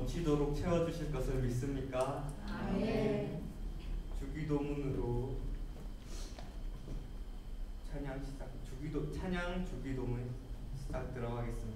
넘치도록 채워주실 것을 믿습니까? 아멘. 주기도문으로 찬양 주기도문 시작 들어가겠습니다.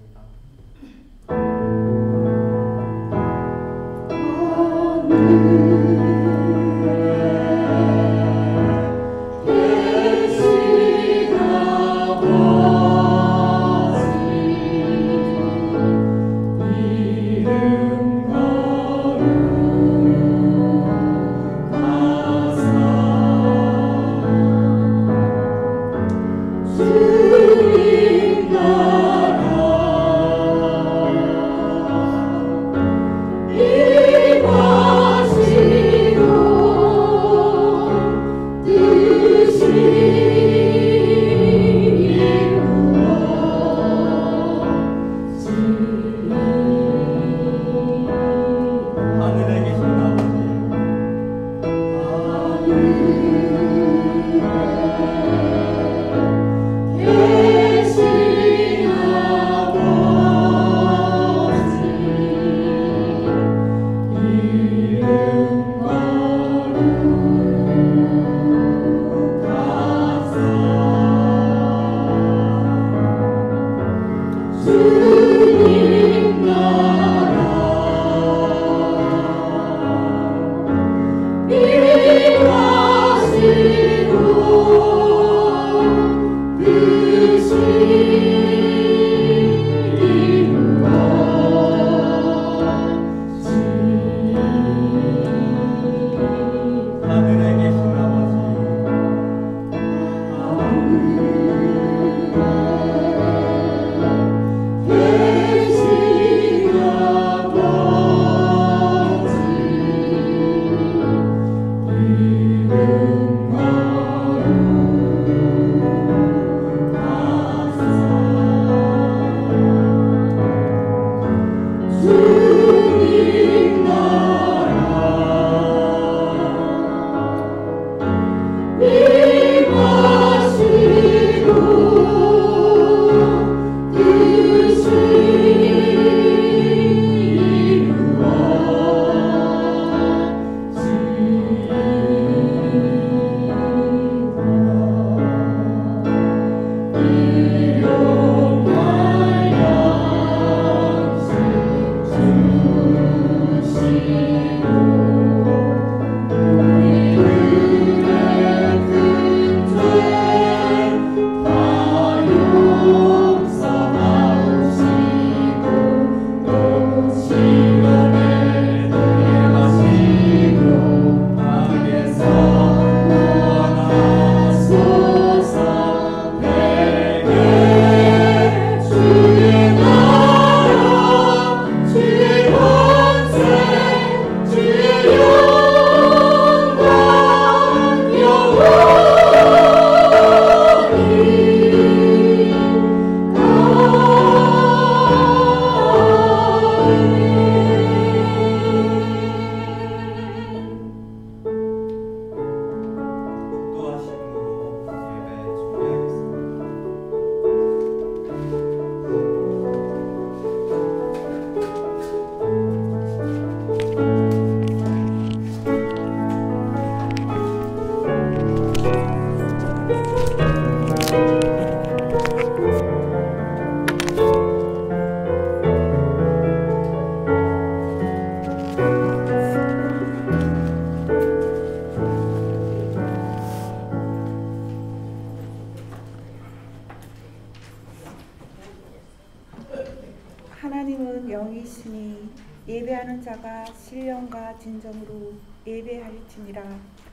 하나님은 영이시니 예배하는 자가 신령과 진정으로 예배할지니라.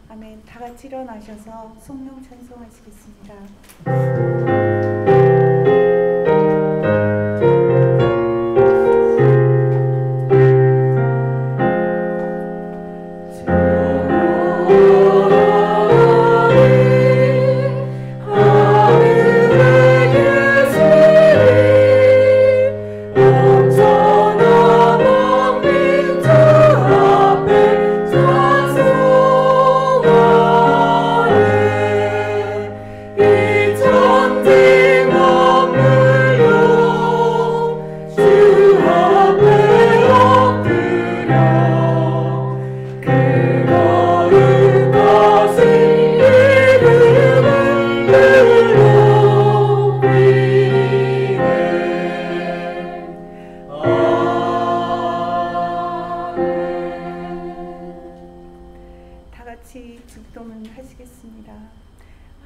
아멘. 다 같이 일어나셔서 성령 찬송하시겠습니다. 이 전쟁 같이 죽도문 하시겠습니다.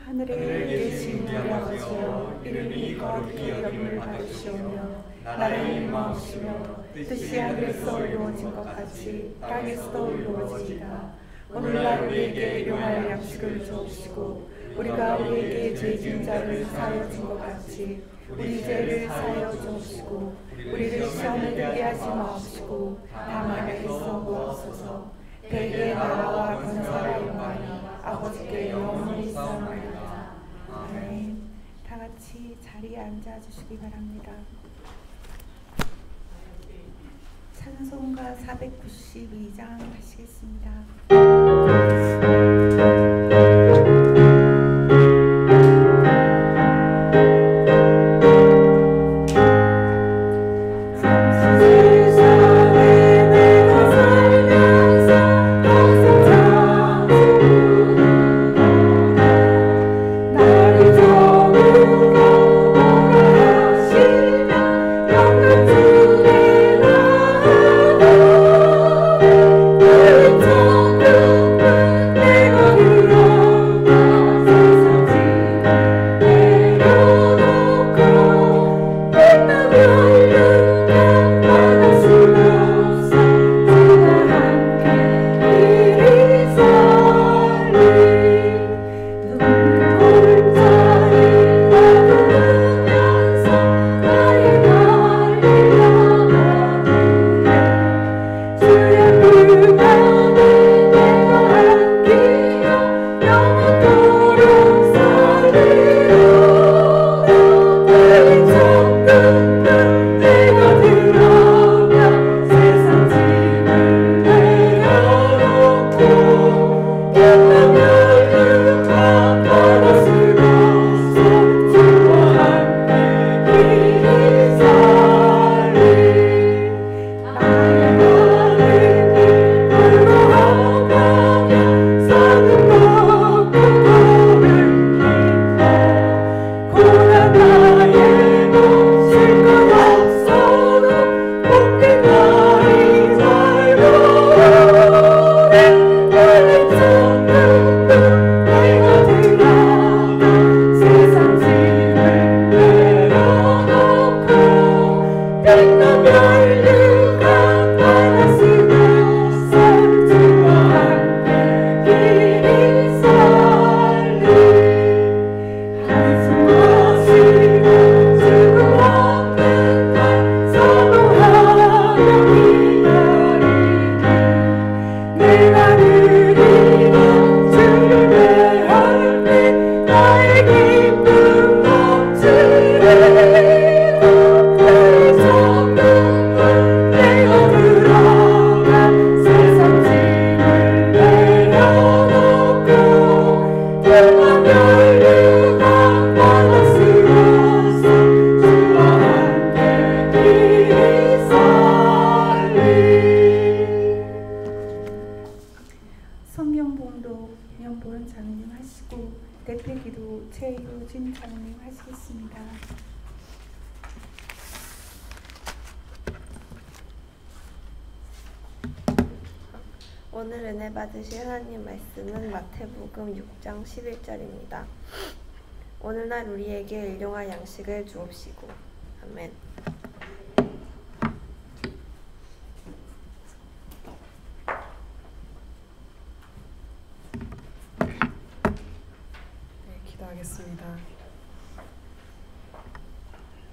하늘에 계신 우리 아버지여, 이름이 거룩히 여김을 받으시오며 나라의 임하옵시며 뜻이 하늘에서 이루어진 것 같이 땅에서도 이루어지이다. 오늘날 우리에게 일용할 양식을 주옵시고 우리가 우리에게 죄 지은 자를 사하여 준 것 같이 우리 죄를 사하여 주옵시고 우리를 시험에 들게 하지 마옵시고 다만 악에서 구하옵소서. 대개 나라와 권세와 영광이 아버지께 영원히 있사옵나이다. 아멘. 다 같이 자리에 앉아 주시기 바랍니다. 찬송가 492장 하시겠습니다. 성경봉독 명보은 장로님 하시고 대표기도 최효진 장로님 하시겠습니다. 오늘 은혜 받으실 하나님 말씀은 마태복음 6장 11절입니다. 오늘날 우리에게 일용할 양식을 주옵시고. 아멘. 기도하겠습니다.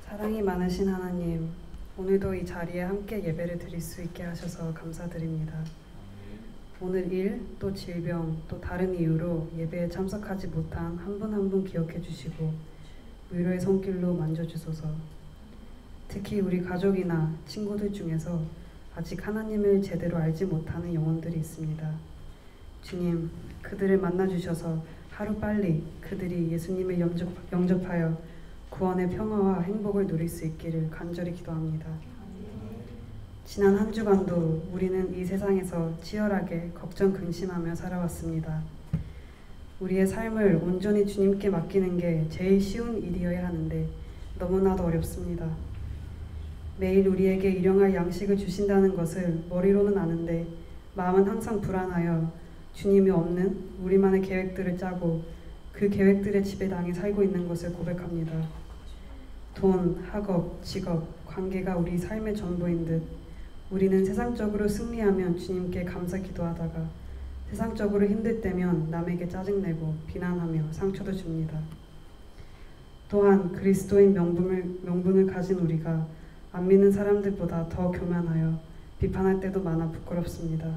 사랑이 많으신 하나님, 오늘도 이 자리에 함께 예배를 드릴 수 있게 하셔서 감사드립니다. 오늘 일, 또 질병, 또 다른 이유로 예배에 참석하지 못한 한 분 한 분 기억해 주시고 위로의 손길로 만져주소서. 특히 우리 가족이나 친구들 중에서 아직 하나님을 제대로 알지 못하는 영혼들이 있습니다. 주님, 그들을 만나주셔서 하루빨리 그들이 예수님을 영접하여 구원의 평화와 행복을 누릴 수 있기를 간절히 기도합니다. 지난 한 주간도 우리는 이 세상에서 치열하게 걱정 근심하며 살아왔습니다. 우리의 삶을 온전히 주님께 맡기는 게 제일 쉬운 일이어야 하는데 너무나도 어렵습니다. 매일 우리에게 일용할 양식을 주신다는 것을 머리로는 아는데 마음은 항상 불안하여 주님이 없는 우리만의 계획들을 짜고 그 계획들의 지배당에 살고 있는 것을 고백합니다. 돈, 학업, 직업, 관계가 우리 삶의 전부인 듯 우리는 세상적으로 승리하면 주님께 감사 기도하다가 세상적으로 힘들 때면 남에게 짜증내고 비난하며 상처도 줍니다. 또한 그리스도인 명분을 가진 우리가 안 믿는 사람들보다 더 교만하여 비판할 때도 많아 부끄럽습니다.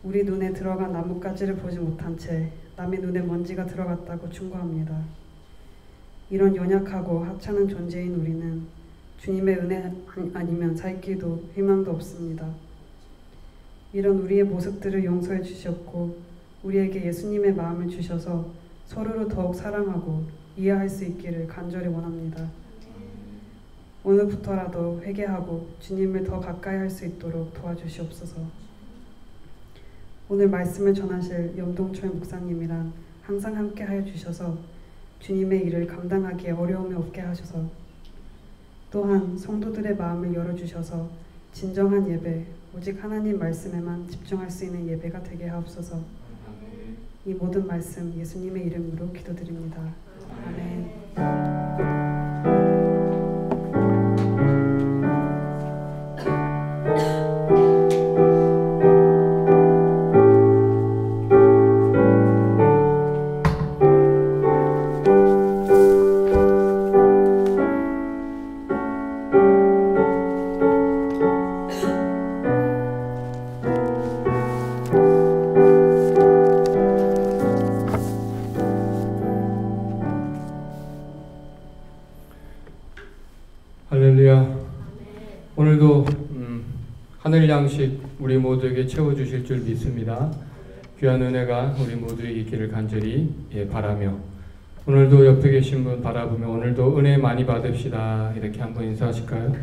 우리 눈에 들어간 나뭇가지를 보지 못한 채 남의 눈에 먼지가 들어갔다고 충고합니다. 이런 연약하고 하찮은 존재인 우리는 주님의 은혜 아니면 살 길도 희망도 없습니다. 이런 우리의 모습들을 용서해 주셨고 우리에게 예수님의 마음을 주셔서 서로를 더욱 사랑하고 이해할 수 있기를 간절히 원합니다. 오늘부터라도 회개하고 주님을 더 가까이 할 수 있도록 도와주시옵소서. 오늘 말씀을 전하실 염동철 목사님이랑 항상 함께 하여 주셔서 주님의 일을 감당하기에 어려움이 없게 하셔서 또한 성도들의 마음을 열어주셔서 진정한 예배, 오직 하나님 말씀에만 집중할 수 있는 예배가 되게 하옵소서. 이 모든 말씀 예수님의 이름으로 기도드립니다. 아멘. 할렐루야. 오늘도 하늘 양식 우리 모두에게 채워주실 줄 믿습니다. 귀한 은혜가 우리 모두에게 있기를 간절히 바라며 오늘도 옆에 계신 분 바라보며 오늘도 은혜 많이 받읍시다. 이렇게 한번 인사하실까요?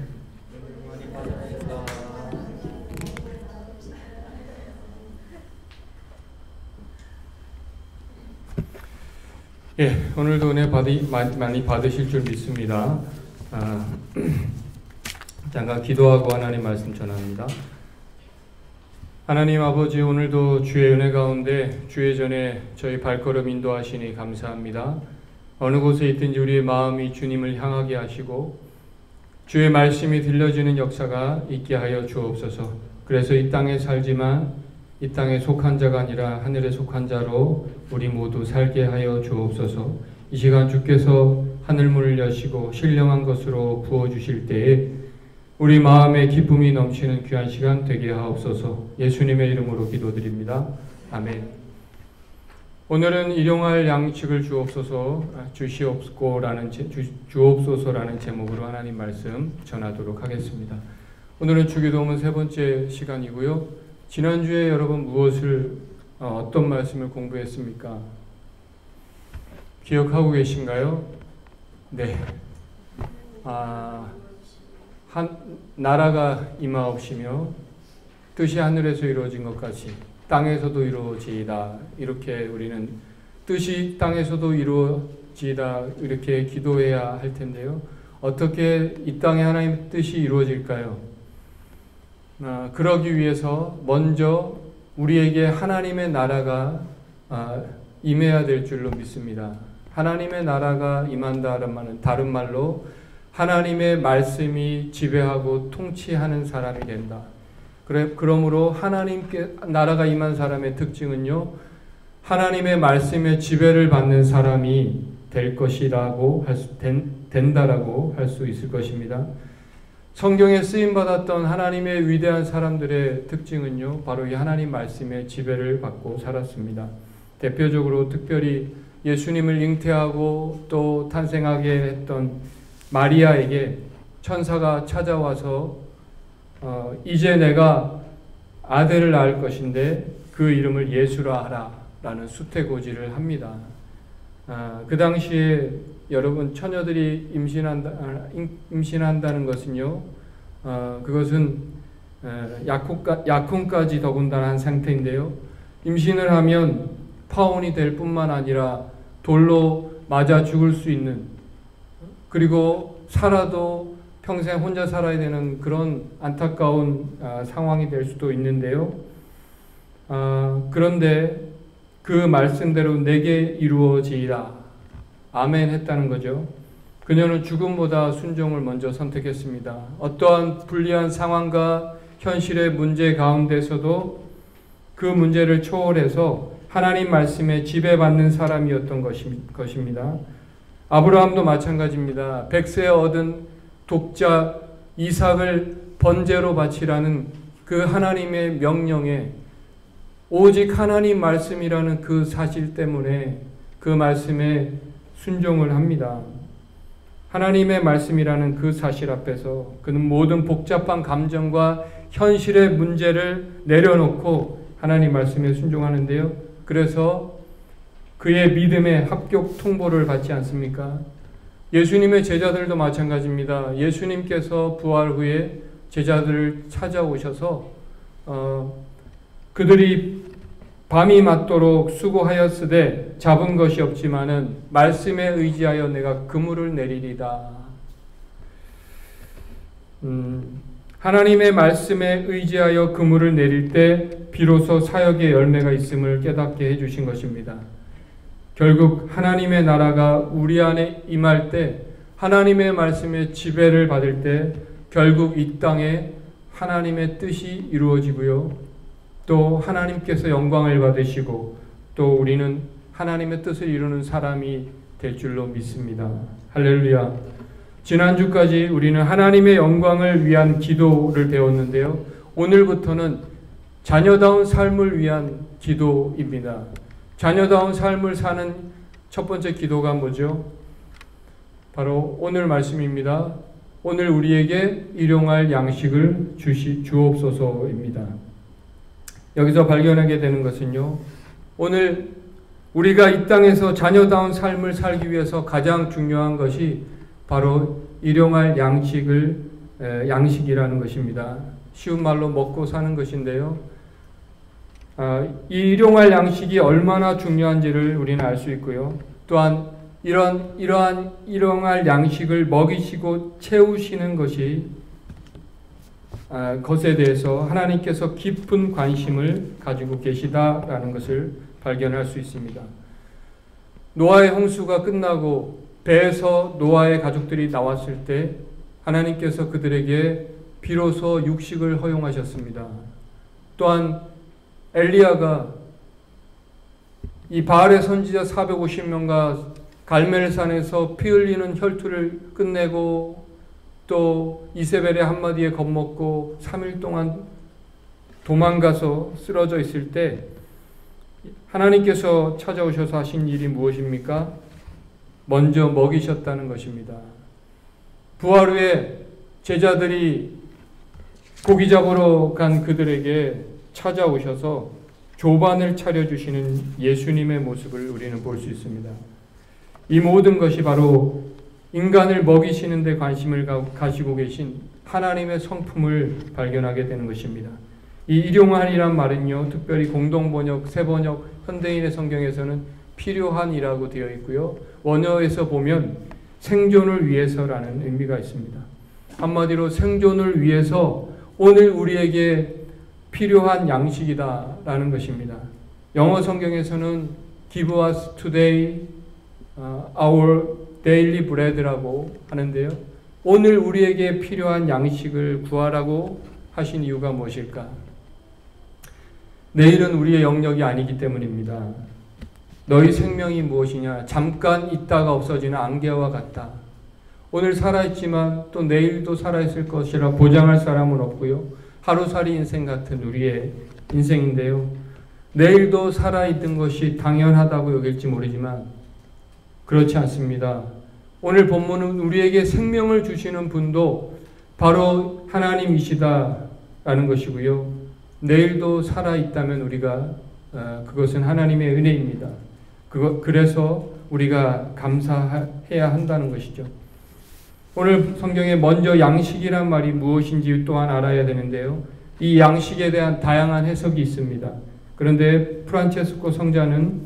예, 오늘도 은혜 많이 받으실 줄 믿습니다. 잠깐 기도하고 하나님 말씀 전합니다. 하나님 아버지, 오늘도 주의 은혜 가운데 주의 전에 저희 발걸음 인도하시니 감사합니다. 어느 곳에 있든지 우리의 마음이 주님을 향하게 하시고 주의 말씀이 들려지는 역사가 있게 하여 주옵소서. 그래서 이 땅에 살지만 이 땅에 속한 자가 아니라 하늘에 속한 자로 우리 모두 살게 하여 주옵소서. 이 시간 주께서 하늘문을 여시고 신령한 것으로 부어주실 때에 우리 마음에 기쁨이 넘치는 귀한 시간 되게 하옵소서. 예수님의 이름으로 기도드립니다. 아멘. 오늘은 일용할 양식을 주옵소서라는 제목으로 하나님 말씀 전하도록 하겠습니다. 오늘은 주기도문 세 번째 시간이고요. 지난주에 여러분 어떤 말씀을 공부했습니까? 기억하고 계신가요? 네. 나라가 임하옵시며 뜻이 하늘에서 이루어진 것 같이 땅에서도 이루어지이다. 이렇게 우리는 뜻이 땅에서도 이루어지이다 이렇게 기도해야 할 텐데요. 어떻게 이 땅에 하나님의 뜻이 이루어질까요? 그러기 위해서 먼저 우리에게 하나님의 나라가 임해야 될 줄로 믿습니다. 하나님의 나라가 임한다는 말은 다른 말로 하나님의 말씀이 지배하고 통치하는 사람이 된다. 그러므로 하나님께 나라가 임한 사람의 특징은요, 하나님의 말씀에 지배를 받는 사람이 될 것이라고 된다라고 할 수 있을 것입니다. 성경에 쓰임받았던 하나님의 위대한 사람들의 특징은요, 바로 이 하나님 말씀에 지배를 받고 살았습니다. 대표적으로 특별히 예수님을 잉태하고 또 탄생하게 했던 마리아에게 천사가 찾아와서 이제 내가 아들을 낳을 것인데 그 이름을 예수라 하라 라는 수태고지를 합니다. 그 당시에 여러분 처녀들이 임신한다는 것은요, 그것은 약혼까지 더군다나 한 상태인데요. 임신을 하면 파혼이 될 뿐만 아니라 돌로 맞아 죽을 수 있는, 그리고 살아도 평생 혼자 살아야 되는 그런 안타까운 상황이 될 수도 있는데요. 그런데 그 말씀대로 내게 이루어지리라. 아멘 했다는 거죠. 그녀는 죽음보다 순종을 먼저 선택했습니다. 어떠한 불리한 상황과 현실의 문제 가운데서도 그 문제를 초월해서 하나님 말씀에 지배받는 사람이었던 것입니다. 아브라함도 마찬가지입니다. 100세에 얻은 독자 이삭을 번제로 바치라는 그 하나님의 명령에 오직 하나님 말씀이라는 그 사실 때문에 그 말씀에 순종을 합니다. 하나님의 말씀이라는 그 사실 앞에서 그는 모든 복잡한 감정과 현실의 문제를 내려놓고 하나님 말씀에 순종하는데요. 그래서 그의 믿음의 합격 통보를 받지 않습니까? 예수님의 제자들도 마찬가지입니다. 예수님께서 부활 후에 제자들을 찾아오셔서 그들이 밤이 맞도록 수고하였으되 잡은 것이 없지만은 말씀에 의지하여 내가 그물을 내리리다. 하나님의 말씀에 의지하여 그물을 내릴 때 비로소 사역의 열매가 있음을 깨닫게 해주신 것입니다. 결국 하나님의 나라가 우리 안에 임할 때, 하나님의 말씀에 지배를 받을 때 결국 이 땅에 하나님의 뜻이 이루어지고요. 또 하나님께서 영광을 받으시고 또 우리는 하나님의 뜻을 이루는 사람이 될 줄로 믿습니다. 할렐루야. 지난주까지 우리는 하나님의 영광을 위한 기도를 배웠는데요. 오늘부터는 자녀다운 삶을 위한 기도입니다. 자녀다운 삶을 사는 첫 번째 기도가 뭐죠? 바로 오늘 말씀입니다. 오늘 우리에게 일용할 양식을 주옵소서입니다. 여기서 발견하게 되는 것은요, 오늘 우리가 이 땅에서 자녀다운 삶을 살기 위해서 가장 중요한 것이 바로 일용할 양식이라는 것입니다. 쉬운 말로 먹고 사는 것인데요. 이 일용할 양식이 얼마나 중요한지를 우리는 알 수 있고요. 또한 이러한 일용할 양식을 먹이시고 채우시는 것에 대해서 하나님께서 깊은 관심을 가지고 계시다라는 것을 발견할 수 있습니다. 노아의 홍수가 끝나고 배에서 노아의 가족들이 나왔을 때 하나님께서 그들에게 비로소 육식을 허용하셨습니다. 또한 엘리야가 이 바알의 선지자 450명과 갈멜산에서 피 흘리는 혈투를 끝내고 또 이세벨의 한마디에 겁먹고 3일 동안 도망가서 쓰러져 있을 때 하나님께서 찾아오셔서 하신 일이 무엇입니까? 먼저 먹이셨다는 것입니다. 부활 후에 제자들이 고기 잡으러 간 그들에게 찾아오셔서 조반을 차려주시는 예수님의 모습을 우리는 볼 수 있습니다. 이 모든 것이 바로 인간을 먹이시는 데 관심을 가지고 계신 하나님의 성품을 발견하게 되는 것입니다. 이 일용할이란 말은요, 특별히 공동번역, 새번역, 현대인의 성경에서는 필요한이라고 되어 있고요. 원어에서 보면 생존을 위해서라는 의미가 있습니다. 한마디로 생존을 위해서 오늘 우리에게 필요한 양식이다라는 것입니다. 영어 성경에서는 Give us today our daily bread라고 하는데요. 오늘 우리에게 필요한 양식을 구하라고 하신 이유가 무엇일까? 내일은 우리의 영역이 아니기 때문입니다. 너희 생명이 무엇이냐? 잠깐 있다가 없어지는 안개와 같다. 오늘 살아있지만 또 내일도 살아있을 것이라 보장할 사람은 없고요. 하루살이 인생 같은 우리의 인생인데요. 내일도 살아있는 것이 당연하다고 여길지 모르지만 그렇지 않습니다. 오늘 본문은 우리에게 생명을 주시는 분도 바로 하나님이시다라는 것이고요. 내일도 살아있다면 우리가 그것은 하나님의 은혜입니다. 그래서 우리가 감사해야 한다는 것이죠. 오늘 성경에 먼저 양식이란 말이 무엇인지 또한 알아야 되는데요. 이 양식에 대한 다양한 해석이 있습니다. 그런데 프란체스코 성자는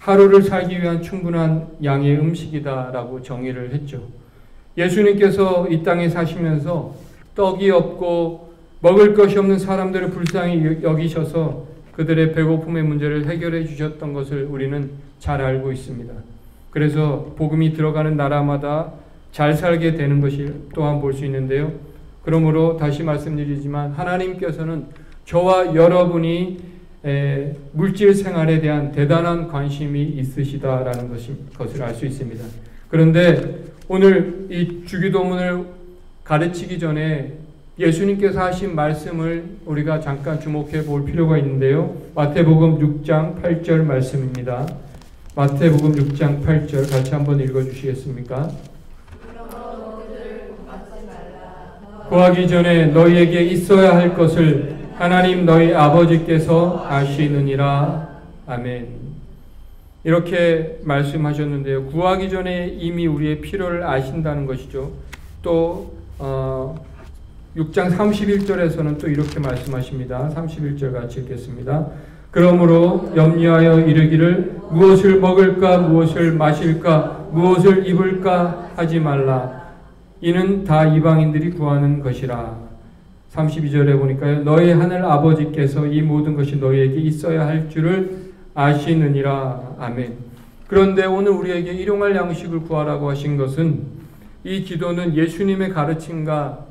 하루를 살기 위한 충분한 양의 음식이다라고 정의를 했죠. 예수님께서 이 땅에 사시면서 떡이 없고 먹을 것이 없는 사람들을 불쌍히 여기셔서 그들의 배고픔의 문제를 해결해 주셨던 것을 우리는 잘 알고 있습니다. 그래서 복음이 들어가는 나라마다 잘 살게 되는 것이 또한 볼 수 있는데요. 그러므로 다시 말씀드리지만 하나님께서는 저와 여러분이 물질 생활에 대한 대단한 관심이 있으시다라는 것을 알 수 있습니다. 그런데 오늘 이 주기도문을 가르치기 전에 예수님께서 하신 말씀을 우리가 잠깐 주목해 볼 필요가 있는데요. 마태복음 6장 8절 말씀입니다. 마태복음 6장 8절 같이 한번 읽어주시겠습니까? 구하기 전에 너희에게 있어야 할 것을 하나님 너희 아버지께서 아시느니라. 아멘. 이렇게 말씀하셨는데요. 구하기 전에 이미 우리의 필요를 아신다는 것이죠. 또 6장 31절에서는 또 이렇게 말씀하십니다. 31절 같이 읽겠습니다. 그러므로 염려하여 이르기를 무엇을 먹을까 무엇을 마실까 무엇을 입을까 하지 말라. 이는 다 이방인들이 구하는 것이라. 32절에 보니까요. 너희 하늘 아버지께서 이 모든 것이 너희에게 있어야 할 줄을 아시느니라. 아멘. 그런데 오늘 우리에게 일용할 양식을 구하라고 하신 것은 이 기도는 예수님의 가르침과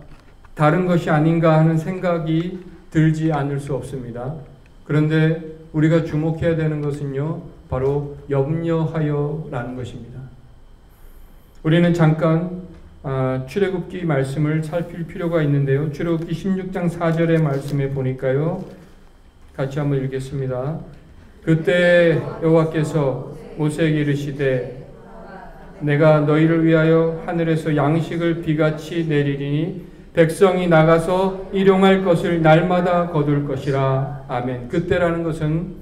다른 것이 아닌가 하는 생각이 들지 않을 수 없습니다. 그런데 우리가 주목해야 되는 것은요, 바로 염려하여라는 것입니다. 우리는 잠깐 출애굽기 말씀을 살필 필요가 있는데요. 출애굽기 16장 4절의 말씀에 보니까요, 같이 한번 읽겠습니다. 그때 여호와께서 모세에게 이르시되 내가 너희를 위하여 하늘에서 양식을 비같이 내리리니 백성이 나가서 일용할 것을 날마다 거둘 것이라. 아멘. 그때라는 것은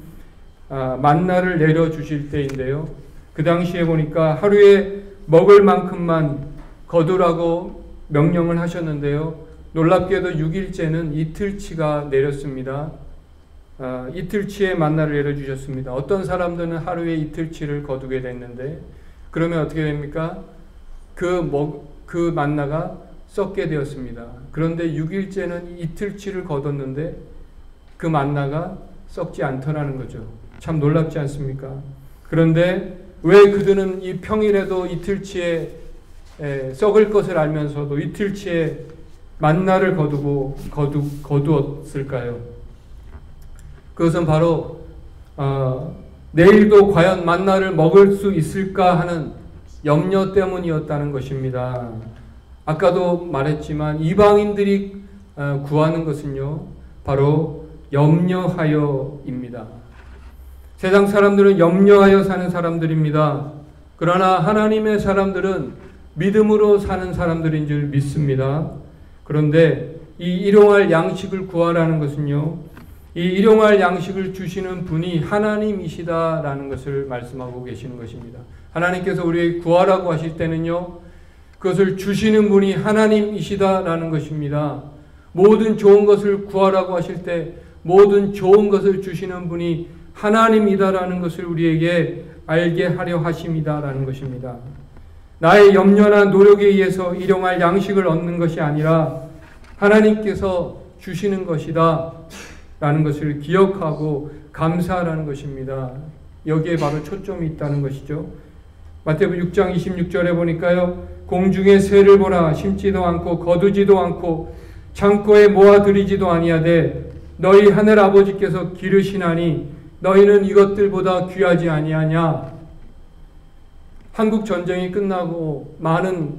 만나를 내려주실 때인데요. 그 당시에 보니까 하루에 먹을 만큼만 거두라고 명령을 하셨는데요. 놀랍게도 6일째는 이틀치가 내렸습니다. 이틀치의 만나를 내려주셨습니다. 어떤 사람들은 하루에 이틀치를 거두게 됐는데 그러면 어떻게 됩니까? 그 만나가 썩게 되었습니다. 그런데 6일째는 이틀치를 거뒀는데 그 만나가 썩지 않더라는 거죠. 참 놀랍지 않습니까? 그런데 왜 그들은 이 평일에도 이틀치에 썩을 것을 알면서도 이틀치에 만나를 거두었을까요? 그것은 바로 내일도 과연 만나를 먹을 수 있을까 하는 염려 때문이었다는 것입니다. 아까도 말했지만 이방인들이 구하는 것은요, 바로 염려하여입니다. 세상 사람들은 염려하여 사는 사람들입니다. 그러나 하나님의 사람들은 믿음으로 사는 사람들인 줄 믿습니다. 그런데 이 일용할 양식을 구하라는 것은요, 이 일용할 양식을 주시는 분이 하나님이시다라는 것을 말씀하고 계시는 것입니다. 하나님께서 우리에게 구하라고 하실 때는요, 그것을 주시는 분이 하나님이시다라는 것입니다. 모든 좋은 것을 구하라고 하실 때 모든 좋은 것을 주시는 분이 하나님이다라는 것을 우리에게 알게 하려 하심이다라는 것입니다. 나의 염려나 노력에 의해서 일용할 양식을 얻는 것이 아니라 하나님께서 주시는 것이다 라는 것을 기억하고 감사하라는 것입니다. 여기에 바로 초점이 있다는 것이죠. 마태복음 6장 26절에 보니까요, 공중의 새를 보라. 심지도 않고 거두지도 않고 창고에 모아들이지도 아니하되 너희 하늘 아버지께서 기르시나니 너희는 이것들보다 귀하지 아니하냐. 한국 전쟁이 끝나고 많은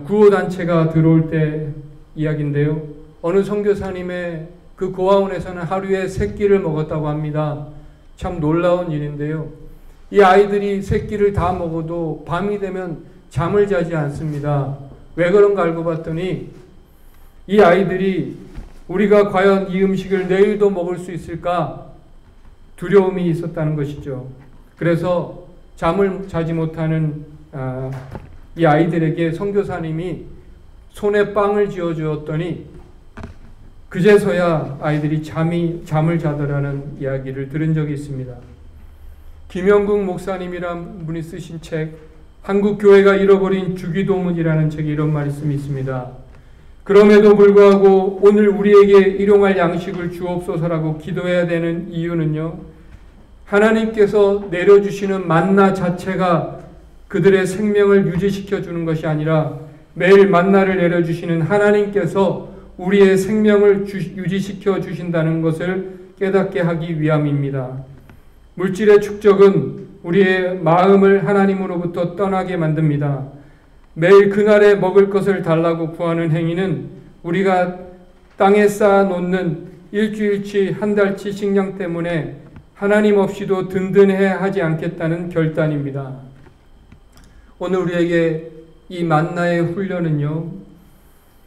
구호단체가 들어올 때 이야기인데요. 어느 선교사님의 그 고아원에서는 하루에 3끼를 먹었다고 합니다. 참 놀라운 일인데요. 이 아이들이 3끼를 다 먹어도 밤이 되면 잠을 자지 않습니다. 왜 그런가 알고 봤더니 이 아이들이 우리가 과연 이 음식을 내일도 먹을 수 있을까 두려움이 있었다는 것이죠. 그래서 잠을 자지 못하는 이 아이들에게 선교사님이 손에 빵을 쥐어주었더니 그제서야 아이들이 잠을 자더라는 이야기를 들은 적이 있습니다. 김영국 목사님이란 분이 쓰신 책 한국 교회가 잃어버린 주기도문이라는 책에 이런 말씀이 있습니다. 그럼에도 불구하고 오늘 우리에게 일용할 양식을 주옵소서라고 기도해야 되는 이유는요, 하나님께서 내려주시는 만나 자체가 그들의 생명을 유지시켜 주는 것이 아니라 매일 만나를 내려주시는 하나님께서 우리의 생명을 유지시켜 주신다는 것을 깨닫게 하기 위함입니다. 물질의 축적은 우리의 마음을 하나님으로부터 떠나게 만듭니다. 매일 그날에 먹을 것을 달라고 구하는 행위는 우리가 땅에 쌓아 놓는 일주일치 한 달치 식량 때문에 하나님 없이도 든든해 하지 않겠다는 결단입니다. 오늘 우리에게 이 만나의 훈련은요,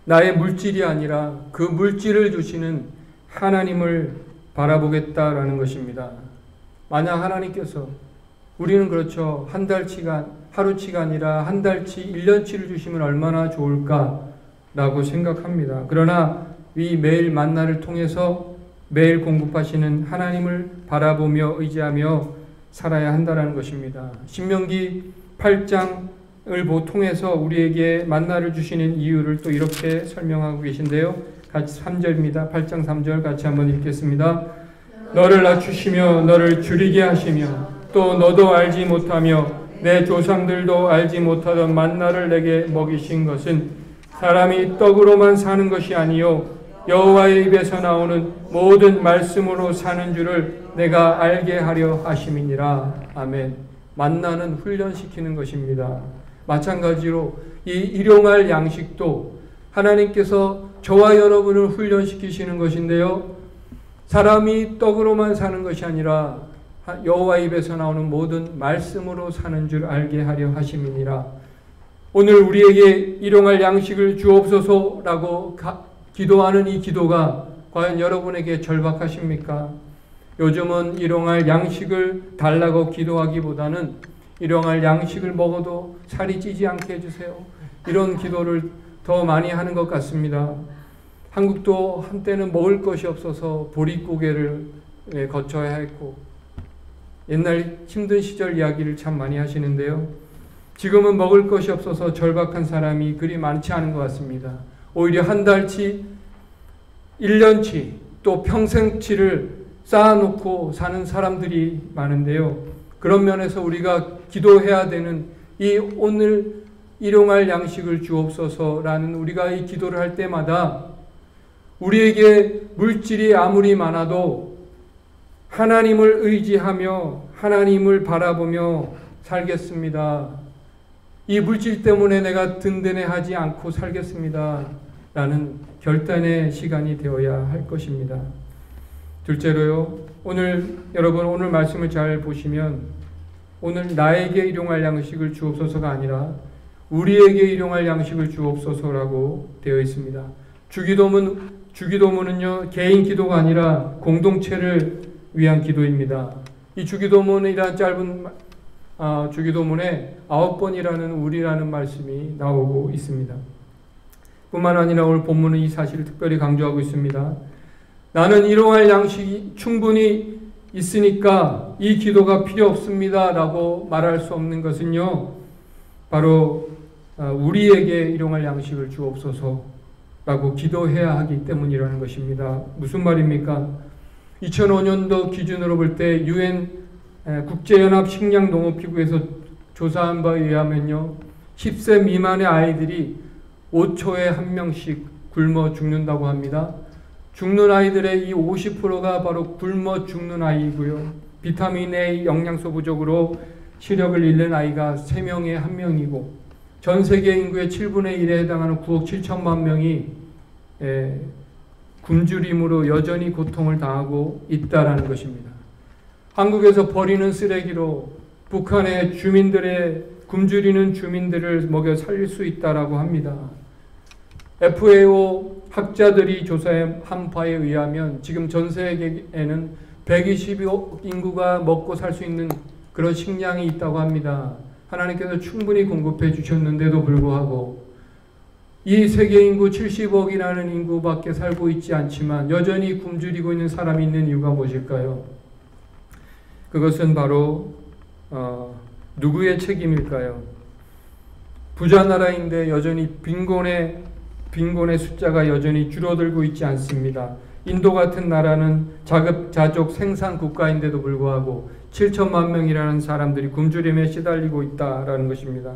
나의 물질이 아니라 그 물질을 주시는 하나님을 바라보겠다라는 것입니다. 만약 하나님께서, 우리는 그렇죠, 한 달치가 하루치가 아니라 한 달치 1년치를 주시면 얼마나 좋을까라고 생각합니다. 그러나 이 매일 만나를 통해서 매일 공급하시는 하나님을 바라보며 의지하며 살아야 한다는 것입니다. 신명기 8장을 통해서 우리에게 만나를 주시는 이유를 또 이렇게 설명하고 계신데요. 같이 3절입니다. 8장 3절 같이 한번 읽겠습니다. 너를 낮추시며 너를 줄이게 하시며 또 너도 알지 못하며 내 조상들도 알지 못하던 만나를 내게 먹이신 것은 사람이 떡으로만 사는 것이 아니요 여호와의 입에서 나오는 모든 말씀으로 사는 줄을 내가 알게 하려 하심이니라. 아멘. 만나는 훈련시키는 것입니다. 마찬가지로 이 일용할 양식도 하나님께서 저와 여러분을 훈련시키시는 것인데요, 사람이 떡으로만 사는 것이 아니라 여호와 입에서 나오는 모든 말씀으로 사는 줄 알게 하려 하심이니라. 오늘 우리에게 일용할 양식을 주옵소서라고 기도하는 이 기도가 과연 여러분에게 절박하십니까? 요즘은 일용할 양식을 달라고 기도하기보다는 일용할 양식을 먹어도 살이 찌지 않게 해주세요, 이런 기도를 더 많이 하는 것 같습니다. 한국도 한때는 먹을 것이 없어서 보릿고개를 거쳐야 했고, 옛날 힘든 시절 이야기를 참 많이 하시는데요, 지금은 먹을 것이 없어서 절박한 사람이 그리 많지 않은 것 같습니다. 오히려 한 달치, 1년치, 또 평생치를 쌓아놓고 사는 사람들이 많은데요, 그런 면에서 우리가 기도해야 되는 이 오늘 일용할 양식을 주옵소서라는 우리가 이 기도를 할 때마다 우리에게 물질이 아무리 많아도 하나님을 의지하며 하나님을 바라보며 살겠습니다. 이 물질 때문에 내가 든든해하지 않고 살겠습니다. 라는 결단의 시간이 되어야 할 것입니다. 둘째로요, 여러분 오늘 말씀을 잘 보시면 오늘 나에게 일용할 양식을 주옵소서가 아니라 우리에게 일용할 양식을 주옵소서라고 되어 있습니다. 주기도문은요, 개인 기도가 아니라 공동체를 위한 기도입니다. 이 주기도문이란 짧은 주기도문에 9번이라는 우리라는 말씀이 나오고 있습니다. 뿐만 아니라 오늘 본문은 이 사실을 특별히 강조하고 있습니다. 나는 일용할 양식이 충분히 있으니까 이 기도가 필요 없습니다 라고 말할 수 없는 것은요, 바로 우리에게 일용할 양식을 주옵소서 라고 기도해야 하기 때문이라는 것입니다. 무슨 말입니까? 2005년도 기준으로 볼 때 UN 국제연합 식량농업기구에서 조사한 바에 의하면요, 10세 미만의 아이들이 5초에 1명씩 굶어 죽는다고 합니다. 죽는 아이들의 이 50%가 바로 굶어 죽는 아이이고요, 비타민 A 영양소 부족으로 시력을 잃는 아이가 3명에 1명이고 전 세계 인구의 7분의 1에 해당하는 9억 7천만 명이 굶주림으로 여전히 고통을 당하고 있다라는 것입니다. 한국에서 버리는 쓰레기로 북한의 굶주리는 주민들을 먹여 살릴 수 있다라고 합니다. FAO 학자들이 조사한 바에 의하면 지금 전 세계에는 120억 인구가 먹고 살 수 있는 그런 식량이 있다고 합니다. 하나님께서 충분히 공급해 주셨는데도 불구하고 이 세계 인구 70억이라는 인구밖에 살고 있지 않지만 여전히 굶주리고 있는 사람이 있는 이유가 무엇일까요? 그것은 바로 누구의 책임일까요? 부자 나라인데 여전히 빈곤에 빈곤의 숫자가 여전히 줄어들고 있지 않습니다. 인도 같은 나라는 자급자족 생산 국가인데도 불구하고 7천만 명이라는 사람들이 굶주림에 시달리고 있다라는 것입니다.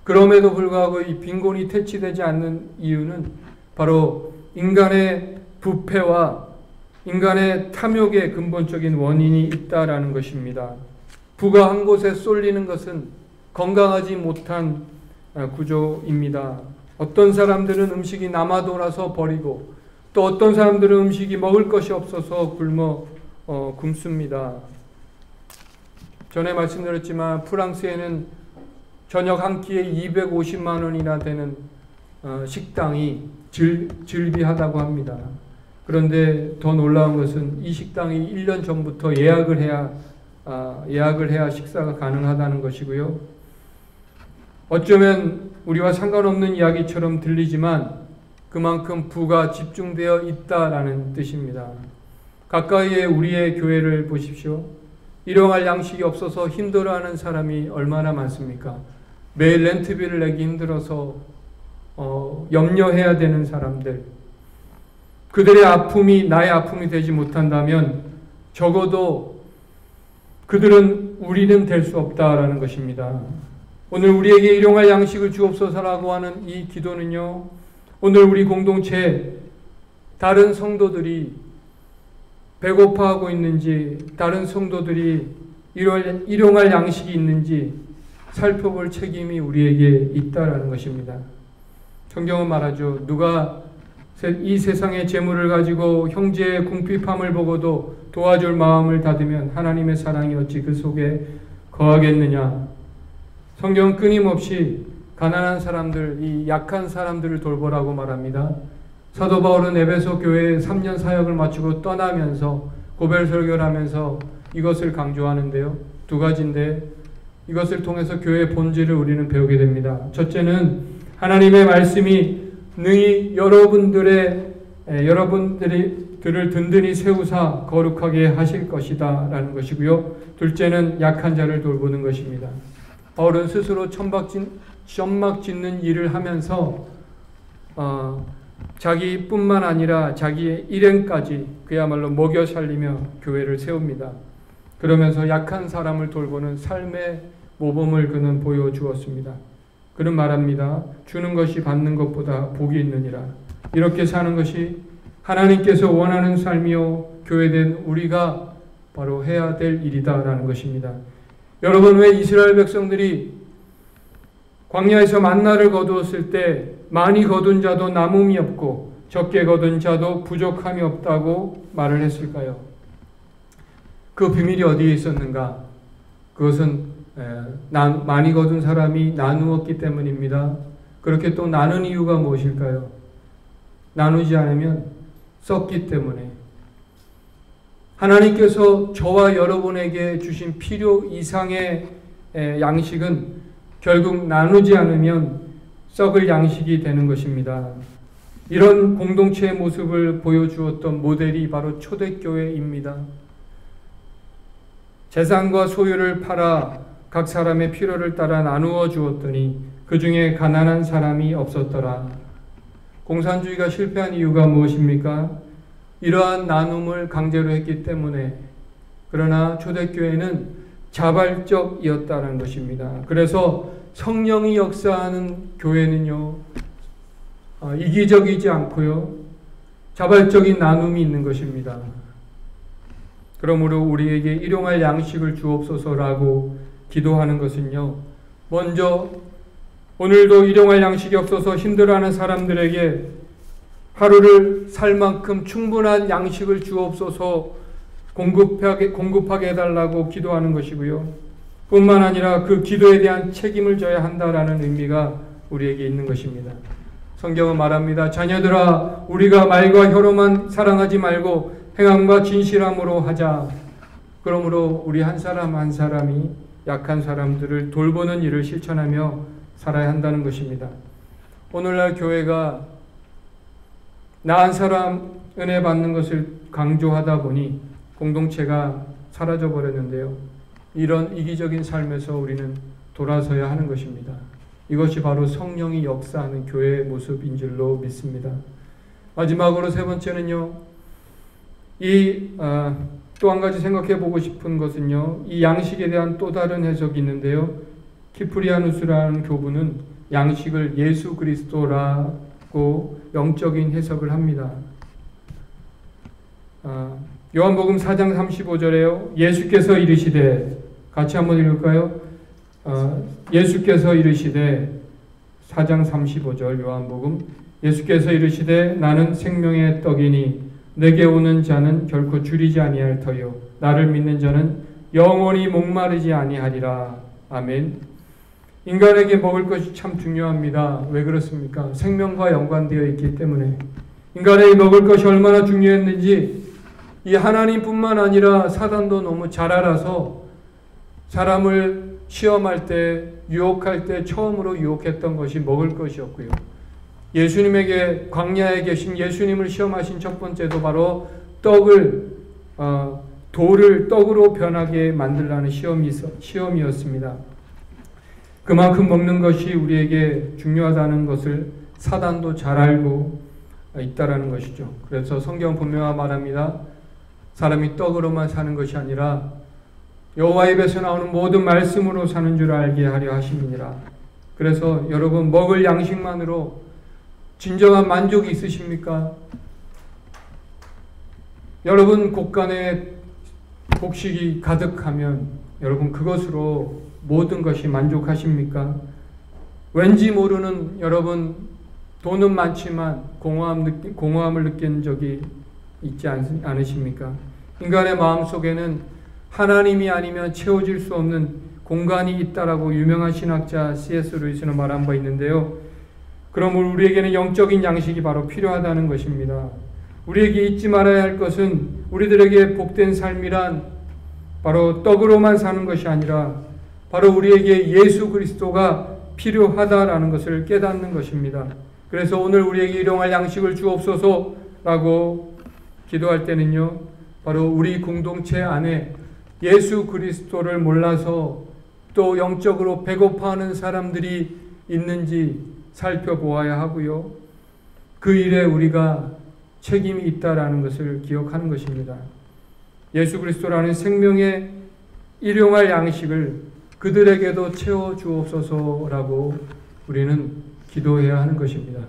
그럼에도 불구하고 이 빈곤이 퇴치되지 않는 이유는 바로 인간의 부패와 인간의 탐욕의 근본적인 원인이 있다라는 것입니다. 부가 한 곳에 쏠리는 것은 건강하지 못한 구조입니다. 어떤 사람들은 음식이 남아 돌아서 버리고 또 어떤 사람들은 음식이 먹을 것이 없어서 굶습니다. 전에 말씀드렸지만 프랑스에는 저녁 한 끼에 250만 원이나 되는 식당이 즐비하다고 합니다. 그런데 더 놀라운 것은 이 식당이 1년 전부터 예약을 해야 식사가 가능하다는 것이고요. 어쩌면 우리와 상관없는 이야기처럼 들리지만 그만큼 부가 집중되어 있다라는 뜻입니다. 가까이에 우리의 교회를 보십시오. 일용할 양식이 없어서 힘들어하는 사람이 얼마나 많습니까? 매일 렌트비를 내기 힘들어서 염려해야 되는 사람들, 그들의 아픔이 나의 아픔이 되지 못한다면 적어도 그들은 우리는 될 수 없다라는 것입니다. 오늘 우리에게 일용할 양식을 주옵소서라고 하는 이 기도는요, 오늘 우리 공동체 다른 성도들이 배고파하고 있는지, 다른 성도들이 일용할 양식이 있는지 살펴볼 책임이 우리에게 있다라는 것입니다. 성경은 말하죠. 누가 이 세상의 재물을 가지고 형제의 궁핍함을 보고도 도와줄 마음을 닫으면 하나님의 사랑이 어찌 그 속에 거하겠느냐. 성경은 끊임없이 가난한 사람들, 이 약한 사람들을 돌보라고 말합니다. 사도 바울은 에베소 교회에 3년 사역을 마치고 떠나면서 고별 설교를 하면서 이것을 강조하는데요. 두 가지인데 이것을 통해서 교회의 본질을 우리는 배우게 됩니다. 첫째는 하나님의 말씀이 능히 여러분들을 든든히 세우사 거룩하게 하실 것이다 라는 것이고요. 둘째는 약한 자를 돌보는 것입니다. 바울은 스스로 천막 짓는 일을 하면서 자기뿐만 아니라 자기의 일행까지 그야말로 먹여 살리며 교회를 세웁니다. 그러면서 약한 사람을 돌보는 삶의 모범을 그는 보여주었습니다. 그는 말합니다. 주는 것이 받는 것보다 복이 있느니라. 이렇게 사는 것이 하나님께서 원하는 삶이요 교회된 우리가 바로 해야 될 일이다라는 것입니다. 여러분, 왜 이스라엘 백성들이 광야에서 만나를 거두었을 때 많이 거둔 자도 남음이 없고 적게 거둔 자도 부족함이 없다고 말을 했을까요? 그 비밀이 어디에 있었는가? 그것은 많이 거둔 사람이 나누었기 때문입니다. 그렇게 또 나눈 이유가 무엇일까요? 나누지 않으면 썩기 때문에. 하나님께서 저와 여러분에게 주신 필요 이상의 양식은 결국 나누지 않으면 썩을 양식이 되는 것입니다. 이런 공동체의 모습을 보여주었던 모델이 바로 초대교회입니다. 재산과 소유를 팔아 각 사람의 필요를 따라 나누어 주었더니 그 중에 가난한 사람이 없었더라. 공산주의가 실패한 이유가 무엇입니까? 이러한 나눔을 강제로 했기 때문에. 그러나 초대교회는 자발적이었다는 것입니다. 그래서 성령이 역사하는 교회는요, 이기적이지 않고요, 자발적인 나눔이 있는 것입니다. 그러므로 우리에게 일용할 양식을 주옵소서라고 기도하는 것은요, 먼저 오늘도 일용할 양식이 없어서 힘들어하는 사람들에게 하루를 살 만큼 충분한 양식을 주옵소서 공급하게 해달라고 기도하는 것이고요. 뿐만 아니라 그 기도에 대한 책임을 져야 한다라는 의미가 우리에게 있는 것입니다. 성경은 말합니다. 자녀들아, 우리가 말과 혀로만 사랑하지 말고 행함과 진실함으로 하자. 그러므로 우리 한 사람 한 사람이 약한 사람들을 돌보는 일을 실천하며 살아야 한다는 것입니다. 오늘날 교회가 나 한 사람 은혜 받는 것을 강조하다 보니 공동체가 사라져 버렸는데요. 이런 이기적인 삶에서 우리는 돌아서야 하는 것입니다. 이것이 바로 성령이 역사하는 교회의 모습인 줄로 믿습니다. 마지막으로 세 번째는요. 또 한 가지 생각해 보고 싶은 것은요. 이 양식에 대한 또 다른 해석이 있는데요. 키프리아누스라는 교부는 양식을 예수 그리스도라고 영적인 해석을 합니다. 요한복음 4장 35절에요. 예수께서 이르시되, 같이 한번 읽을까요? 예수께서 이르시되, 4장 35절 요한복음, 예수께서 이르시되 나는 생명의 떡이니 내게 오는 자는 결코 줄이지 아니할 터요 나를 믿는 자는 영원히 목마르지 아니하리라. 아멘. 인간에게 먹을 것이 참 중요합니다. 왜 그렇습니까? 생명과 연관되어 있기 때문에. 인간에게 먹을 것이 얼마나 중요했는지 이 하나님뿐만 아니라 사단도 너무 잘 알아서 사람을 시험할 때, 유혹할 때 처음으로 유혹했던 것이 먹을 것이었고요. 예수님에게 광야에 계신 예수님을 시험하신 첫 번째도 바로 돌을 떡으로 변하게 만들라는 시험이었습니다. 그만큼 먹는 것이 우리에게 중요하다는 것을 사단도 잘 알고 있다라는 것이죠. 그래서 성경 분명히 말합니다. 사람이 떡으로만 사는 것이 아니라 여호와 입에서 나오는 모든 말씀으로 사는 줄 알게 하려 하심이니라. 그래서 여러분, 먹을 양식만으로 진정한 만족이 있으십니까? 여러분 곳간에 곡식이 가득하면 여러분 그것으로 모든 것이 만족하십니까? 왠지 모르는 여러분, 돈은 많지만 공허함을 느낀 적이 있지 않으십니까? 인간의 마음속에는 하나님이 아니면 채워질 수 없는 공간이 있다라고 유명한 신학자 C.S. 루이스는 말한 바 있는데요. 그러므로 우리에게는 영적인 양식이 바로 필요하다는 것입니다. 우리에게 잊지 말아야 할 것은 우리들에게 복된 삶이란 바로 떡으로만 사는 것이 아니라 바로 우리에게 예수 그리스도가 필요하다라는 것을 깨닫는 것입니다. 그래서 오늘 우리에게 일용할 양식을 주옵소서라고 기도할 때는요, 바로 우리 공동체 안에 예수 그리스도를 몰라서 또 영적으로 배고파하는 사람들이 있는지 살펴보아야 하고요. 그 일에 우리가 책임이 있다라는 것을 기억하는 것입니다. 예수 그리스도라는 생명의 일용할 양식을 그들에게도 채워주옵소서라고 우리는 기도해야 하는 것입니다.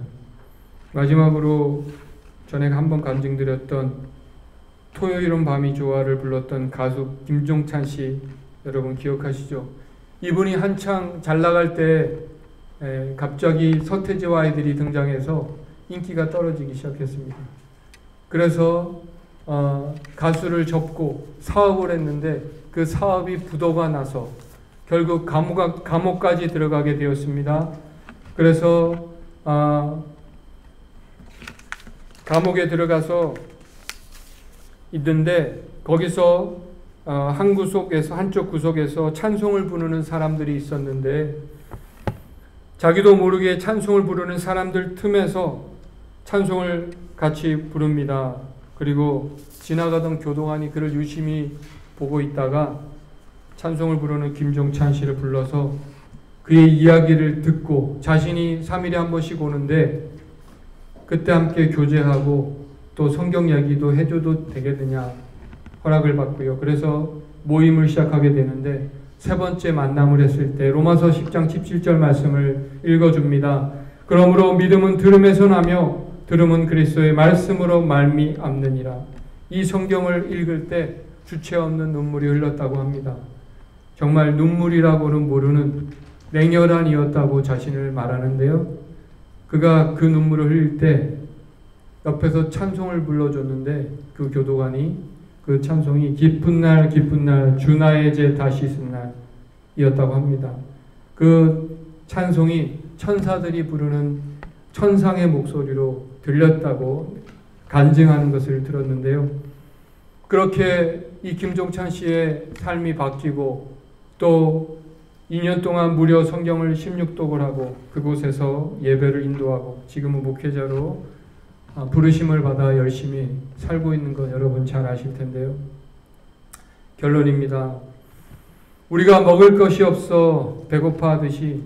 마지막으로 전에 한번 간증드렸던 토요일은 밤이 좋아를 불렀던 가수 김종찬 씨, 여러분 기억하시죠? 이분이 한창 잘 나갈 때 갑자기 서태지와 아이들이 등장해서 인기가 떨어지기 시작했습니다. 그래서 가수를 접고 사업을 했는데 그 사업이 부도가 나서 결국 감옥까지 들어가게 되었습니다. 그래서 감옥에 들어가서 있는데 거기서 한쪽 구석에서 찬송을 부르는 사람들이 있었는데 자기도 모르게 찬송을 부르는 사람들 틈에서 찬송을 같이 부릅니다. 그리고 지나가던 교도관이 그를 유심히 보고 있다가 찬송을 부르는 김종찬 씨를 불러서 그의 이야기를 듣고 자신이 3일에 한 번씩 오는데 그때 함께 교제하고 또 성경 이야기도 해줘도 되겠느냐 허락을 받고요. 그래서 모임을 시작하게 되는데 세 번째 만남을 했을 때 로마서 10장 17절 말씀을 읽어줍니다. 그러므로 믿음은 들음에서 나며 들음은 그리스도의 말씀으로 말미암느니라. 이 성경을 읽을 때 주체 없는 눈물이 흘렀다고 합니다. 정말 눈물이라고는 모르는 냉혈한이었다고 자신을 말하는데요. 그가 그 눈물을 흘릴 때 옆에서 찬송을 불러줬는데 그 교도관이 그 찬송이 깊은 날 깊은 날 주 나의 죄 다 씻은 날이었다고 합니다. 그 찬송이 천사들이 부르는 천상의 목소리로 들렸다고 간증하는 것을 들었는데요. 그렇게 이 김종찬 씨의 삶이 바뀌고 또 2년 동안 무려 성경을 16독을 하고 그곳에서 예배를 인도하고 지금은 목회자로 부르심을 받아 열심히 살고 있는 것 여러분 잘 아실 텐데요. 결론입니다. 우리가 먹을 것이 없어 배고파하듯이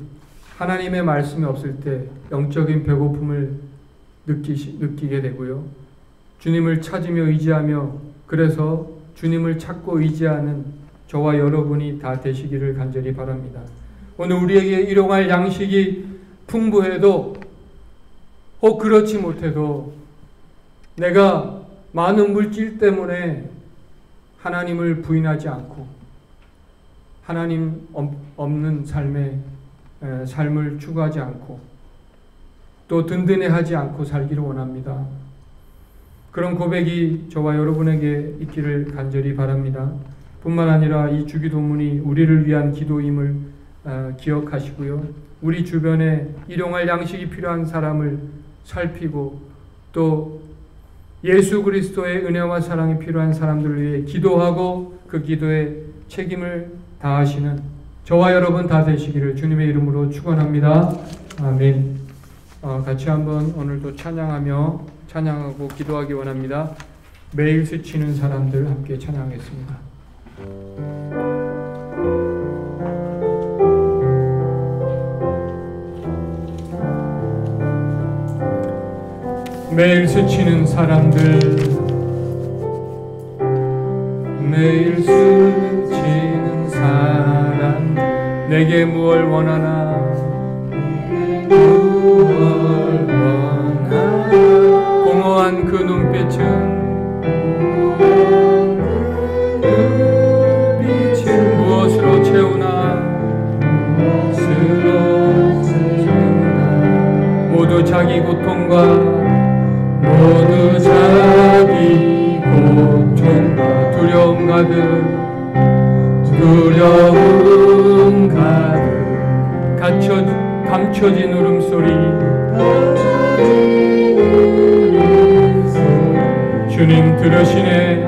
하나님의 말씀이 없을 때 영적인 배고픔을 느끼게 되고요. 주님을 찾으며 의지하며 그래서 주님을 찾고 의지하는 저와 여러분이 다 되시기를 간절히 바랍니다. 오늘 우리에게 일용할 양식이 풍부해도 그렇지 못해도 내가 많은 물질 때문에 하나님을 부인하지 않고 하나님 없는 삶을 추구하지 않고 또 든든해하지 않고 살기를 원합니다. 그런 고백이 저와 여러분에게 있기를 간절히 바랍니다. 뿐만 아니라 이 주기도문이 우리를 위한 기도임을 기억하시고요. 우리 주변에 일용할 양식이 필요한 사람을 살피고 또 예수 그리스도의 은혜와 사랑이 필요한 사람들을 위해 기도하고 그 기도에 책임을 다하시는 저와 여러분 다 되시기를 주님의 이름으로 축원합니다. 아멘. 같이 한번 오늘도 찬양하고 기도하기 원합니다. 매일 스치는 사람들 함께 찬양하겠습니다. 매일 스치는 사람들, 매일 스치는 사람, 내게 무얼 원하나, 무얼 원하나. 공허한 그 눈빛은 무엇으로 채우나, 모두 자기 고통과 모두 자기 고통과 두려움 가득 감춰진 울음소리, 주님 들으시네.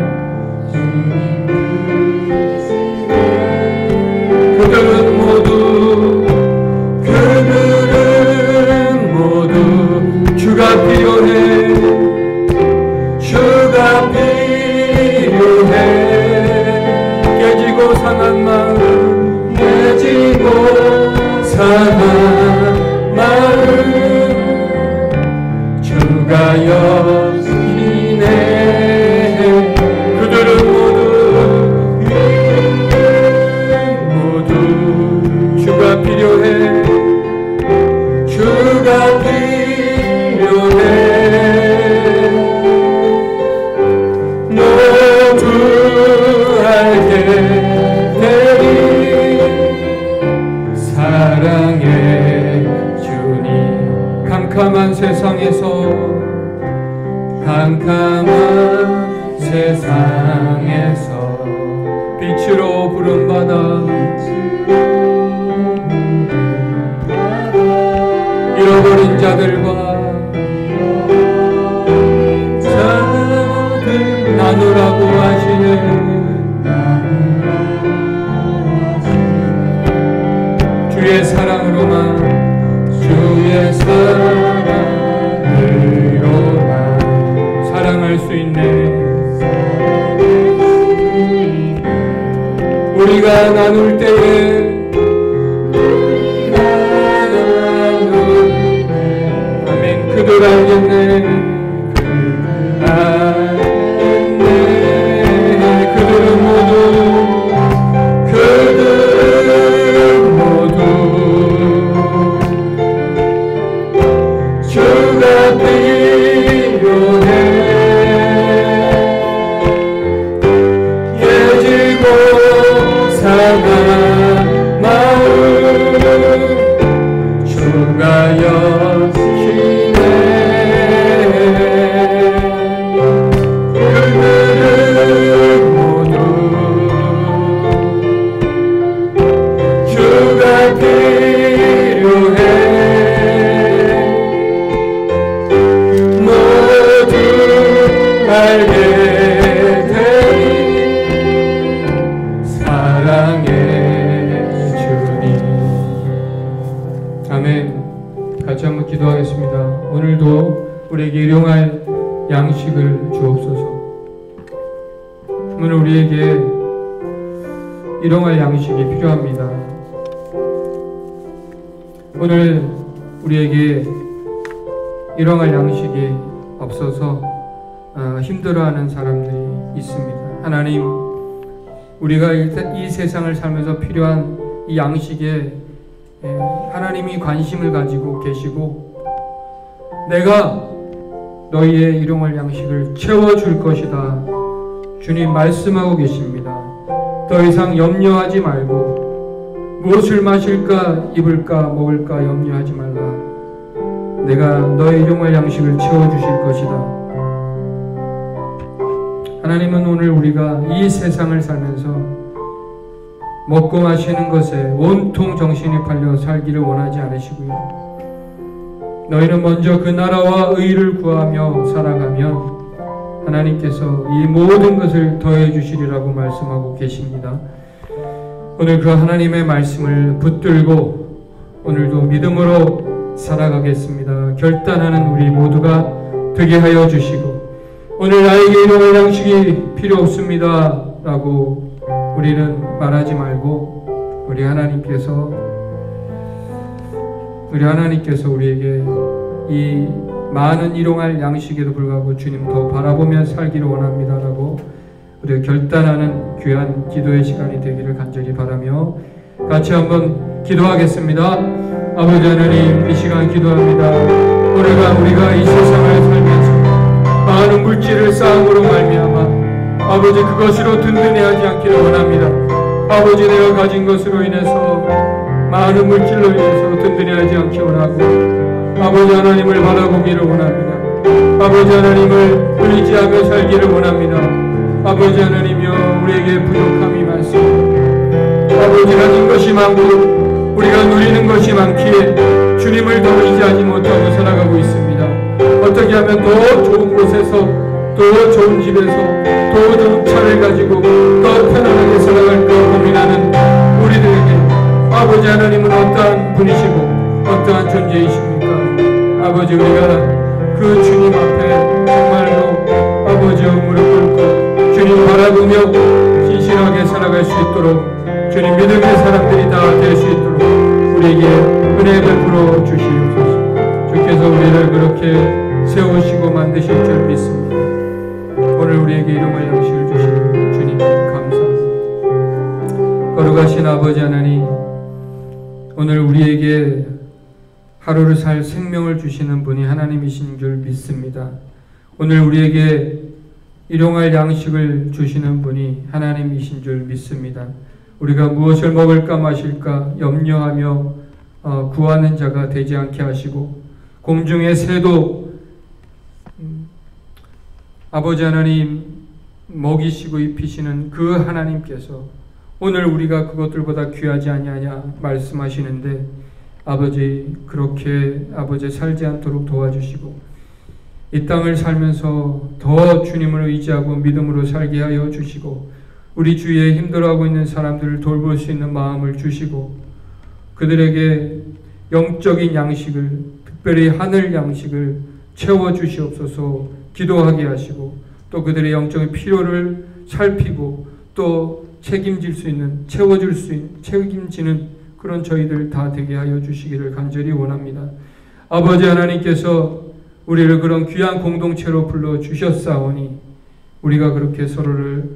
그들은 모두 주가 필요해. 주가 필요해. 깨지고 상한 마음, 깨지고 상한 마음, 주가 여기네. 그들은 모두 주가 필요해. 주가 필요해. 사랑의 주님, 캄캄한 세상에서 빛으로 부름받아 잃어버린 자들과 나누라고 하시는 주의 사랑으로만, 주의 사랑으로만 사랑할 수 있네. 우리가 나눌 때에 아멘. 그들 알겠네. 그들은 모두 주가 필요해. 깨지고 상한 마음, 주가 여기네. 그들은 모두 주가 필요해. 모두 알게 되리. 사랑의 주님. 아멘. 같이 한번 기도하겠습니다. 오늘도 우리에게 일용할 양식을 주옵소서. 오늘 우리에게 일용할 양식이 필요합니다. 오늘 우리에게 일용할 양식이 없어서 힘들어하는 사람들이 있습니다. 하나님, 우리가 이 세상을 살면서 필요한 이 양식에 하나님이 관심을 가지고 계시고 내가 너희의 일용할 양식을 채워줄 것이다. 주님 말씀하고 계십니다. 더 이상 염려하지 말고 무엇을 마실까 입을까 먹을까 염려하지 말라. 내가 너의 일용할 양식을 채워주실 것이다. 하나님은 오늘 우리가 이 세상을 살면서 먹고 마시는 것에 온통 정신이 팔려 살기를 원하지 않으시고요. 너희는 먼저 그 나라와 의를 구하며 살아가면 하나님께서 이 모든 것을 더해 주시리라고 말씀하고 계십니다. 오늘 그 하나님의 말씀을 붙들고 오늘도 믿음으로 살아가겠습니다. 결단하는 우리 모두가 되게 하여 주시고 오늘 나에게 일용할 양식이 필요 없습니다 라고 우리는 말하지 말고 우리 하나님께서 우리에게 이 많은 일용할 양식에도 불구하고 주님 더 바라보며 살기를 원합니다 라고 우리가 결단하는 귀한 기도의 시간이 되기를 간절히 바라며 같이 한번 기도하겠습니다. 아버지 하나님, 이 시간 기도합니다. 오늘과 우리가 이 세상을 살면서 많은 물질을 쌓음으로 말미암아 아버지 그것으로 든든해하지 않기를 원합니다. 아버지, 내가 가진 것으로 인해서 많은 물질로 인해서 든든해하지 않기 원하고 아버지 하나님을 바라보기를 원합니다. 아버지 하나님을 의지하며 살기를 원합니다. 아버지 하나님이여, 우리에게 부족함이 많습니다. 아버지, 가진 것이 많고 우리가 누리는 것이 많기에 주님을 더 의지하지 못하고 살아가고 있습니다. 어떻게 하면 더 좋은 곳에서, 더 좋은 집에서, 더 좋은 차를 가지고 더 편안하게 살아갈까 고민하는 우리들에게 아버지 하나님은 어떠한 분이시고 어떠한 존재이십니까? 아버지, 우리가 그 주님 앞에 정말로 아버지의 무릎 꿇고 주님 바라보며 진실하게 살아갈 수 있도록 주님 믿음의 사람들이 다 될 수 있도록 우리에게 은혜 베풀어 주시옵소서. 주께서 우리를 그렇게 세우시고 만드실 줄 믿습니다. 오늘 우리에게 일용할 양식을 주시는 주님 감사합니다. 거룩하신 아버지 하나님, 오늘 우리에게 하루를 살 생명을 주시는 분이 하나님이신 줄 믿습니다. 오늘 우리에게 일용할 양식을 주시는 분이 하나님이신 줄 믿습니다. 우리가 무엇을 먹을까 마실까 염려하며 구하는 자가 되지 않게 하시고 공중의 새도 아버지 하나님 먹이시고 입히시는 그 하나님께서 오늘 우리가 그것들보다 귀하지 아니하냐 말씀하시는데 아버지, 그렇게 아버지 살지 않도록 도와주시고 이 땅을 살면서 더 주님을 의지하고 믿음으로 살게 하여 주시고 우리 주위에 힘들어하고 있는 사람들을 돌볼 수 있는 마음을 주시고 그들에게 영적인 양식을, 특별히 하늘 양식을 채워주시옵소서 기도하게 하시고 또 그들의 영적인 필요를 살피고 또 책임질 수 있는, 채워줄 수 있는, 책임지는 그런 저희들 다 되게 하여 주시기를 간절히 원합니다. 아버지 하나님께서 우리를 그런 귀한 공동체로 불러주셨사오니 우리가 그렇게 서로를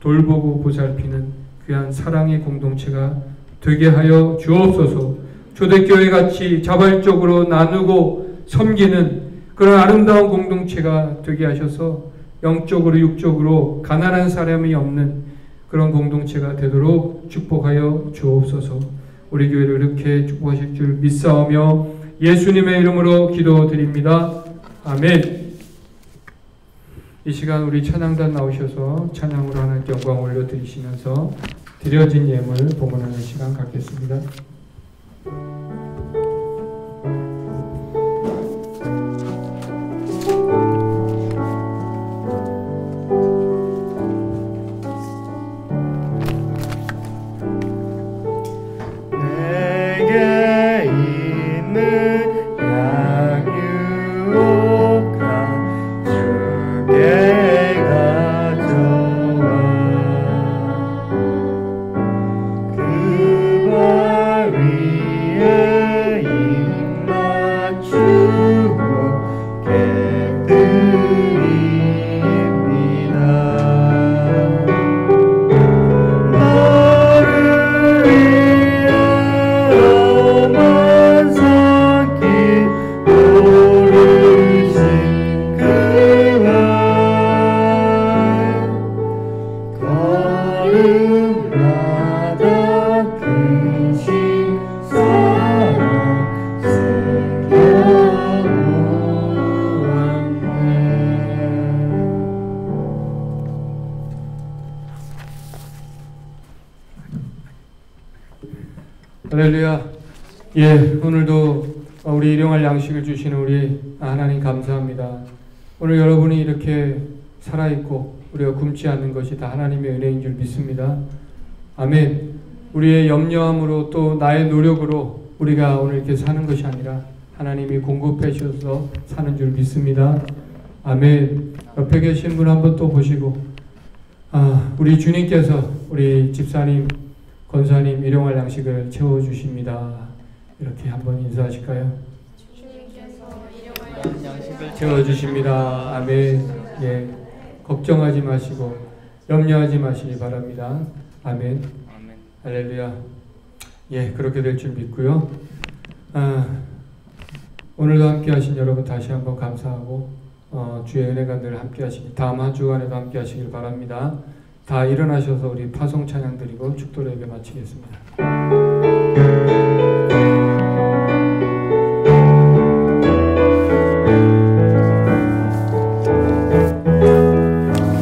돌보고 보살피는 귀한 사랑의 공동체가 되게 하여 주옵소서. 초대교회 같이 자발적으로 나누고 섬기는 그런 아름다운 공동체가 되게 하셔서 영적으로 육적으로 가난한 사람이 없는 그런 공동체가 되도록 축복하여 주옵소서. 우리 교회를 이렇게 축복하실 줄 믿사오며 예수님의 이름으로 기도드립니다. 아멘. 이 시간 우리 찬양단 나오셔서 찬양으로 하나님께 영광 올려드리시면서 드려진 예물 봉헌하는 시간 갖겠습니다. 그 발 위에 걸음마다 크신 사랑 할렐루야. 예, 오늘도 우리 일용할 양식을 주시는 우리 하나님 감사합니다. 오늘 여러분이 이렇게 살아있고 우리가 굶지 않는 것이 다 하나님의 은혜인 줄 믿습니다. 아멘. 우리의 염려함으로 또 나의 노력으로 우리가 오늘 이렇게 사는 것이 아니라 하나님이 공급해 주셔서 사는 줄 믿습니다. 아멘. 옆에 계신 분 한번 또 보시고, 우리 주님께서 우리 집사님, 권사님 일용할 양식을 채워주십니다. 이렇게 한번 인사하실까요? 주님께서 일용할 양식을 채워주십니다. 아멘. 예, 걱정하지 마시고 염려하지 마시기 바랍니다. 아멘. 할렐루야. 예, 그렇게 될 줄 믿고요. 오늘도 함께 하신 여러분 다시 한번 감사하고 주의 은혜가 늘 함께 하시기, 다음 한 주간에도 함께 하시길 바랍니다. 다 일어나셔서 우리 파송 찬양 드리고 축도를 예배 마치겠습니다.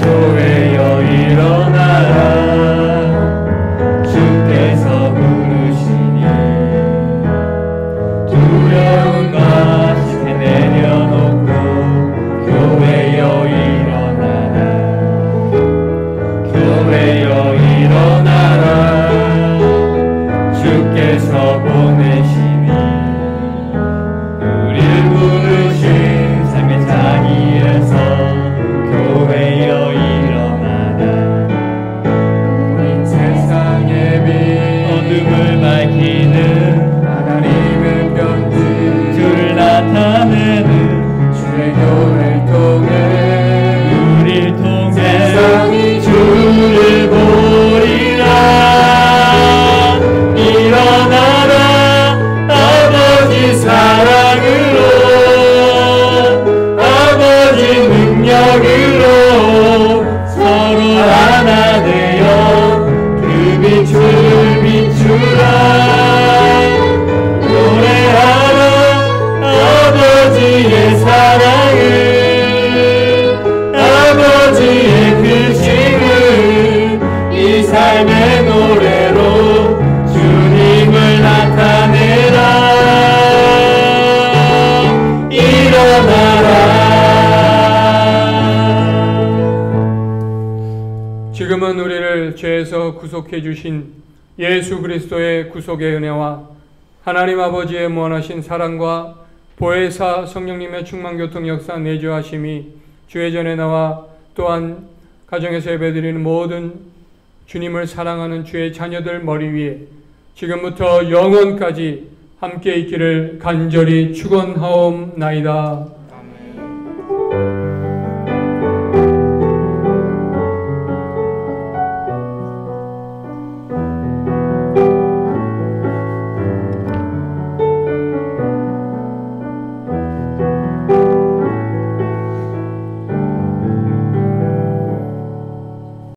교회여 일어나라, 주께서 부르시니 두려운 것을 내려놓고 교회여 일어나라, 교회여 일어나라, 주께서 보내시니 우리를 부르신 삶의 자리에서 교회여 일어나라. 우린 세상의 빛, 어둠을 밝히는 하나님의 편지, 주를 나타내는 주의 교회를 통해, 우릴 통해 세상이 주를 보리라. 일어나라, 아버지 사랑으로, 아버지 능력으로 서로 하나 되어 그 빛을 비추라. 노래하라 아버지의 사랑을, 아버지의 크심을 이 삶의 노래로 주님을 나타내라. 일어나라. 지금은 우리를 죄에서 구속해 주신 예수 그리스도의 구속의 은혜와 하나님 아버지의 무한하신 사랑과 보혜사 성령님의 충만교통 역사 내주하심이 주의 전에 나와 또한 가정에서 예배드리는 모든 주님을 사랑하는 주의 자녀들 머리 위에 지금부터 영원까지 함께 있기를 간절히 축원하옵나이다.